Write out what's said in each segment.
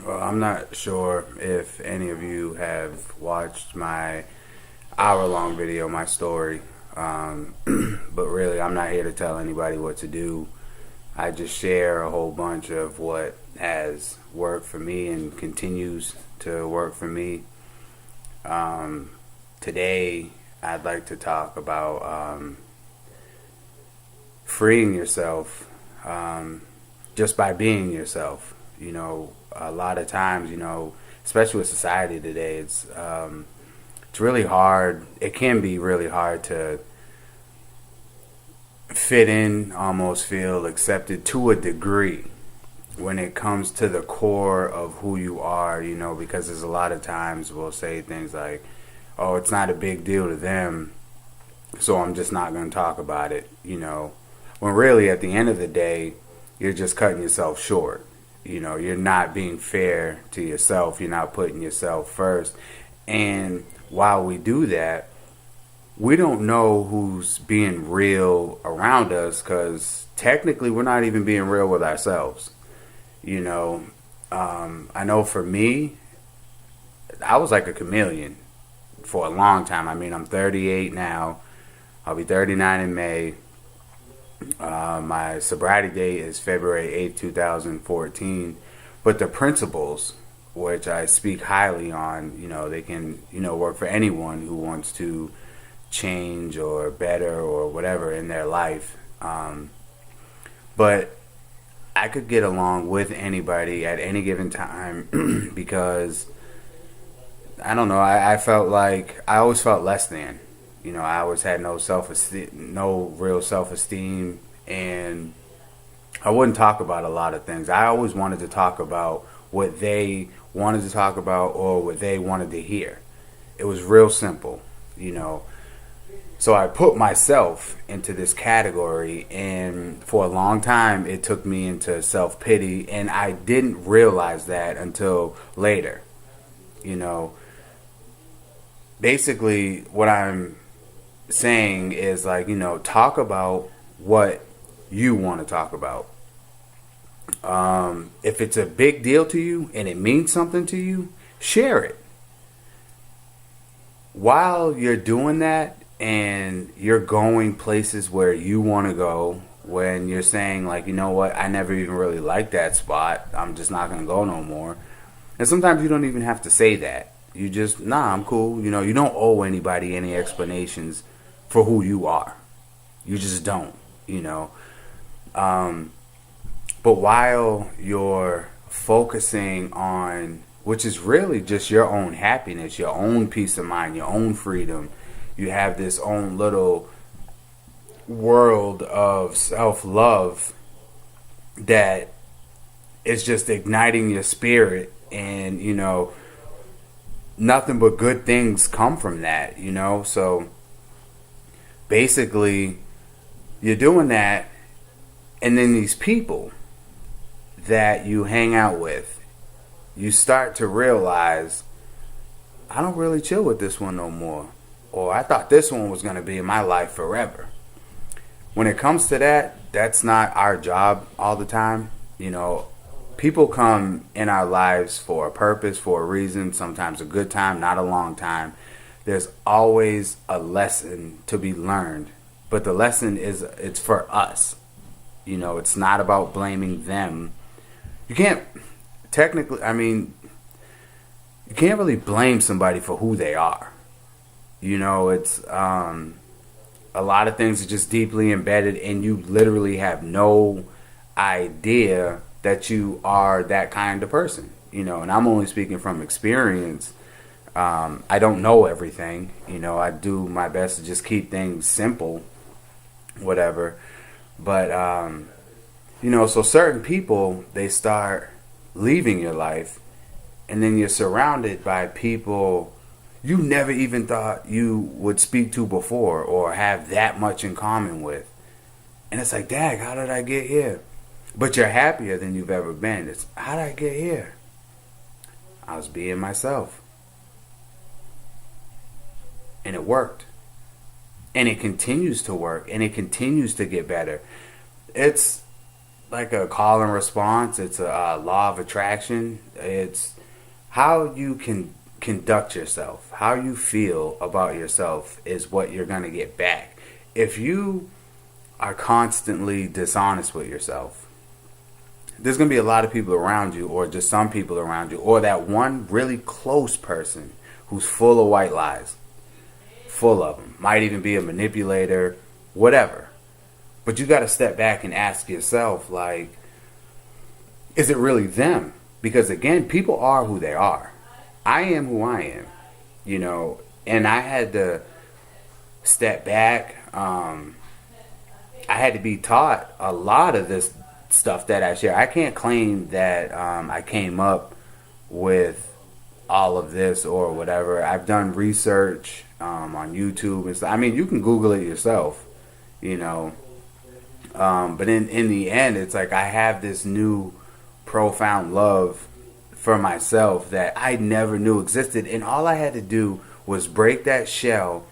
Well, I'm not sure if any of you have watched my hour-long video, my story. But really, I'm not here to tell anybody what to do. I just share a whole bunch of what has worked for me and continues to work for me. Today, I'd like to talk about freeing yourself just by being yourself. A lot of times, especially with society today, it's really hard. It can be really hard to fit in, almost feel accepted to a degree when it comes to the core of who you are, because there's a lot of times we'll say things like, oh, it's not a big deal to them, so I'm just not going to talk about it, when really at the end of the day, you're just cutting yourself short. You're not being fair to yourself. You're not putting yourself first. And while we do that, we don't know who's being real around us because technically we're not even being real with ourselves. I know for me, I was like a chameleon for a long time. I mean, I'm 38 now. I'll be 39 in May. My sobriety date is February 8th, 2014. But the principles, which I speak highly on, they can, work for anyone who wants to change or better or whatever in their life. But I could get along with anybody at any given time because, I don't know, I felt like, I always felt less than. I always had no self-esteem, no real self-esteem, and I wouldn't talk about a lot of things. I always wanted to talk about what they wanted to talk about or what they wanted to hear. It was real simple, So I put myself into this category, and for a long time, it took me into self-pity, and I didn't realize that until later. Basically, what I'm saying is like, talk about what you want to talk about. If it's a big deal to you and it means something to you, share it. While you're doing that and you're going places where you want to go, when you're saying like, you know what, I never even really liked that spot, I'm just not going to go no more. And sometimes you don't even have to say that. You just, nah, I'm cool. You don't owe anybody any explanations for who you are. You just don't, But while you're focusing on, which is really just your own happiness, your own peace of mind, your own freedom, you have this own little world of self-love that is just igniting your spirit, and nothing but good things come from that. So basically you're doing that, and then these people that you hang out with, you start to realize, I don't really chill with this one no more, or I thought this one was going to be in my life forever. When it comes to that, that's not our job all the time. People come in our lives for a purpose, for a reason, sometimes a good time, not a long time. There's always a lesson to be learned, but the lesson it's for us. It's not about blaming them. You can't, technically, you can't really blame somebody for who they are. It's a lot of things are just deeply embedded, and you literally have no idea that you are that kind of person. And I'm only speaking from experience. I don't know everything. I do my best to just keep things simple, whatever. But so certain people, they start leaving your life, and then you're surrounded by people you never even thought you would speak to before or have that much in common with. And it's like, Dag, how did I get here? But you're happier than you've ever been. It's, how did I get here? I was being myself. And it worked. And it continues to work. And it continues to get better. It's like a call and response. It's a law of attraction. It's how you can conduct yourself, how you feel about yourself is what you're going to get back. If you are constantly dishonest with yourself, there's going to be a lot of people around you, or just some people around you, or that one really close person who's full of white lies, full of them. Might even be a manipulator, whatever. But you got to step back and ask yourself, like, is it really them? Because again, people are who they are. I am who I am, you know, and I had to step back. I had to be taught a lot of this stuff that I share. I can't claim that I came up with all of this or whatever. I've done research on YouTube and stuff. I mean, you can Google it yourself, you know. But in the end, it's like I have this new profound love for myself that I never knew existed. And all I had to do was break that shell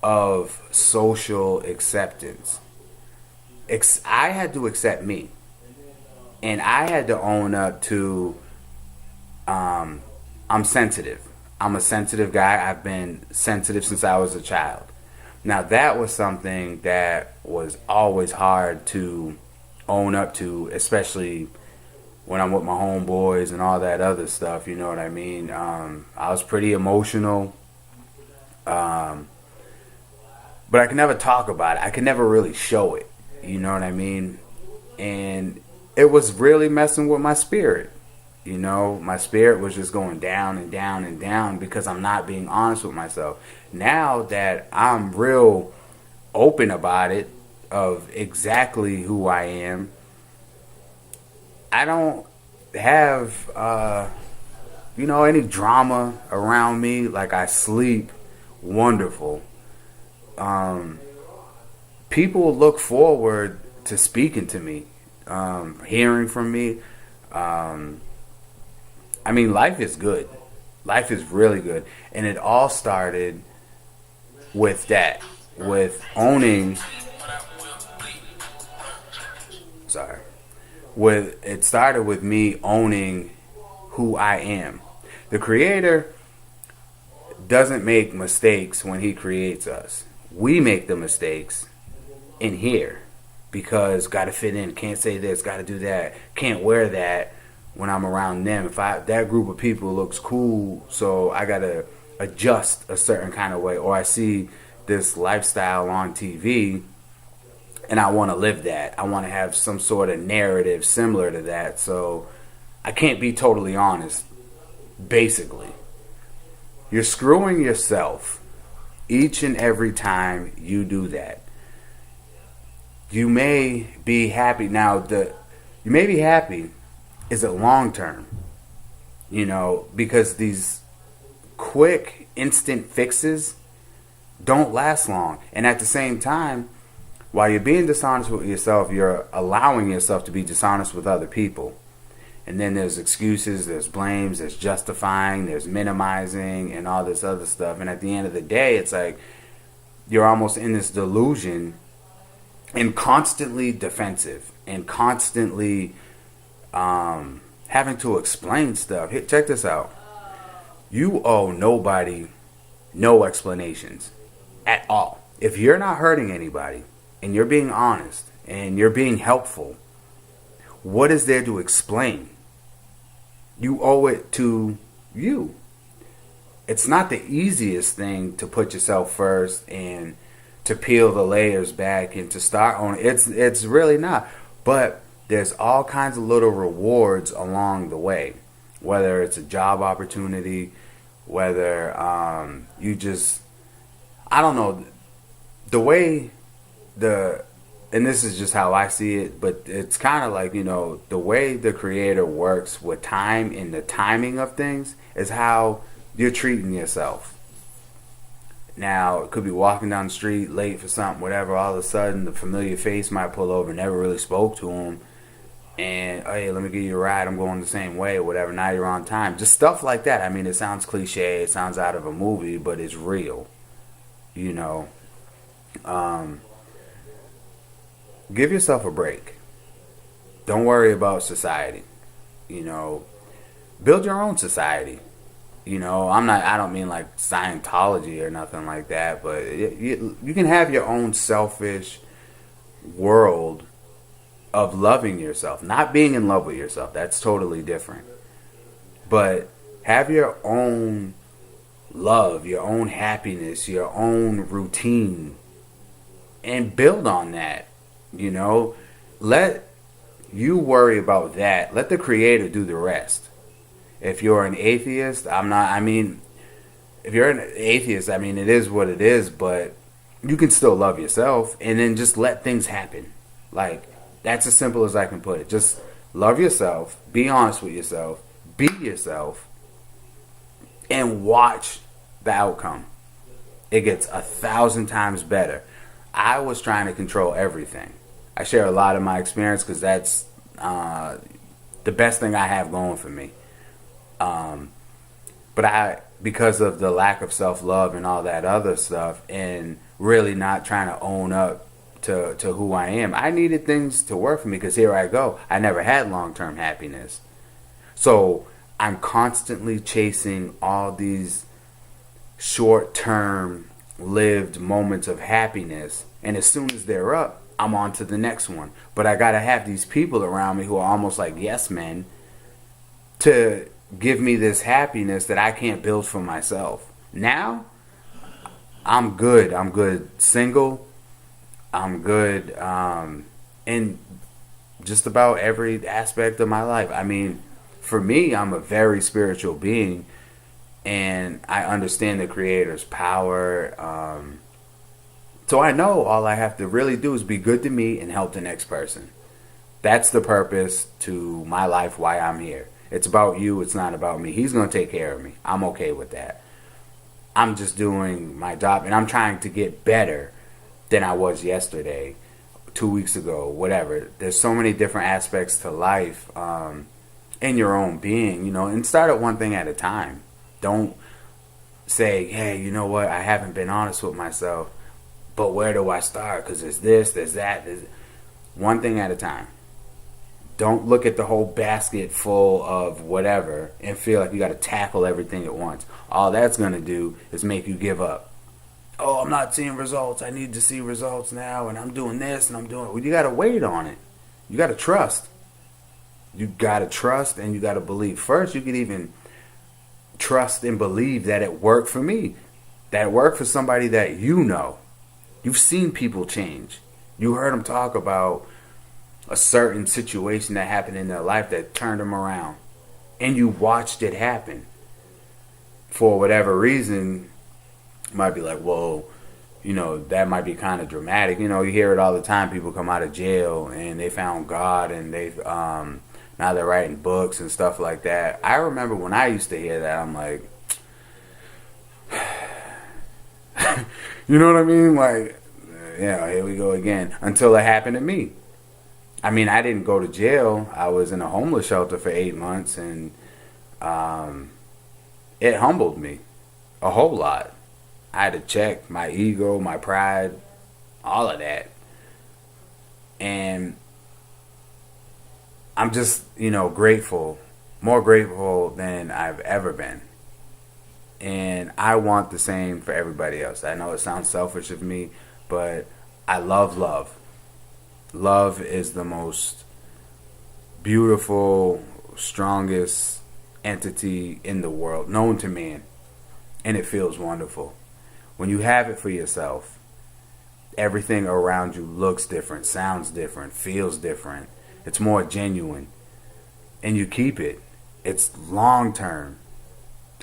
of social acceptance. I had to accept me. And I had to own up to, I'm sensitive. I'm a sensitive guy. I've been sensitive since I was a child. Now that was something that was always hard to own up to, especially when I'm with my homeboys and all that other stuff, you know what I mean? I was pretty emotional, but I could never talk about it. I could never really show it, you know what I mean? And it was really messing with my spirit. You know, my spirit was just going down and down and down because I'm not being honest with myself. Now that I'm real open about it, of exactly who I am, I don't have, any drama around me. Like, I sleep wonderful. People look forward to speaking to me, hearing from me. I mean, life is good. Life is really good. And it all started with that. With owning... It started with me owning who I am. The Creator doesn't make mistakes when He creates us. We make the mistakes in here. Because gotta fit in. Can't say this. Gotta do that. Can't wear that when I'm around them. If that group of people looks cool, so I gotta adjust a certain kind of way. Or I see this lifestyle on TV and I want to live that. I want to have some sort of narrative similar to that. So I can't be totally honest. Basically, you're screwing yourself each and every time you do that. You may be happy. Now, you may be happy. Is it long term? You know, because these quick, instant fixes don't last long. And at the same time, while you're being dishonest with yourself, you're allowing yourself to be dishonest with other people. And then there's excuses, there's blames, there's justifying, there's minimizing, and all this other stuff. And at the end of the day, it's like you're almost in this delusion and constantly defensive and constantly having to explain stuff. Hey, check this out. You owe nobody no explanations at all. If you're not hurting anybody and you're being honest and you're being helpful, what is there to explain? You owe it to you. It's not the easiest thing to put yourself first and to peel the layers back and to start on. It's really not. But there's all kinds of little rewards along the way. Whether it's a job opportunity, whether you just, I don't know, the way and this is just how I see it, but it's kind of like, the way the Creator works with time and the timing of things is how you're treating yourself. Now, it could be walking down the street late for something, whatever. All of a sudden, the familiar face might pull over, never really spoke to him. And, hey, let me give you a ride. I'm going the same way or whatever. Now you're on time. Just stuff like that. I mean, it sounds cliche. It sounds out of a movie, but it's real. Give yourself a break. Don't worry about society. You know, build your own society. You know, I don't mean like Scientology or nothing like that, but you can have your own selfish world of loving yourself, not being in love with yourself. That's totally different. But have your own love, your own happiness, your own routine, and build on that. You know, let you worry about that. Let the creator do the rest. If you're an atheist, if you're an atheist, it is what it is, but you can still love yourself and then just let things happen. Like, that's as simple as I can put it. Just love yourself, be honest with yourself, be yourself, and watch the outcome. It gets 1,000 times better. I was trying to control everything. I share a lot of my experience because that's the best thing I have going for me. But because of the lack of self-love and all that other stuff, and really not trying to own up to who I am, I needed things to work for me, because here I go. I never had long-term happiness. So I'm constantly chasing all these short-term lived moments of happiness, and as soon as they're up, I'm on to the next one. But I gotta have these people around me who are almost like yes men to give me this happiness that I can't build for myself. Now, I'm good. I'm good single. I'm good in just about every aspect of my life. For me, I'm a very spiritual being, and I understand the Creator's power. So I know all I have to really do is be good to me and help the next person. That's the purpose to my life, why I'm here. It's about you. It's not about me. He's going to take care of me. I'm okay with that. I'm just doing my job, and I'm trying to get better than I was yesterday, 2 weeks ago, whatever. There's so many different aspects to life in your own being, and start at one thing at a time. Don't say, hey, you know what? I haven't been honest with myself, but where do I start? Because there's this, there's that. One thing at a time. Don't look at the whole basket full of whatever and feel like you got to tackle everything at once. All that's going to do is make you give up. Oh, I'm not seeing results. I need to see results now, and I'm doing this, and I'm doing it. Well, you got to wait on it. You got to trust. You got to trust, and you got to believe. First, you can even trust and believe that it worked for me. That it worked for somebody that you know. You've seen people change. You heard them talk about a certain situation that happened in their life that turned them around, and you watched it happen. For whatever reason, you might be like, whoa, that might be kind of dramatic. You hear it all the time. People come out of jail and they found God, and they've now they're writing books and stuff like that. I remember when I used to hear that, I'm like, you know what I mean? Like, here we go again. Until it happened to me. I didn't go to jail. I was in a homeless shelter for 8 months, and it humbled me a whole lot. I had to check my ego, my pride, all of that. And I'm just, grateful, more grateful than I've ever been. And I want the same for everybody else. I know it sounds selfish of me, but I love love. Love is the most beautiful, strongest entity in the world, known to man. And it feels wonderful. When you have it for yourself, everything around you looks different, sounds different, feels different. It's more genuine. And you keep it. It's long term.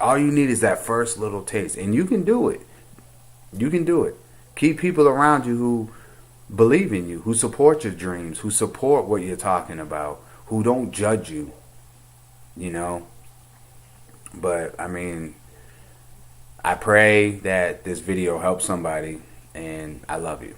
All you need is that first little taste. And you can do it. You can do it. Keep people around you who believe in you, who support your dreams, who support what you're talking about, who don't judge you, But, I pray that this video helps somebody, and I love you.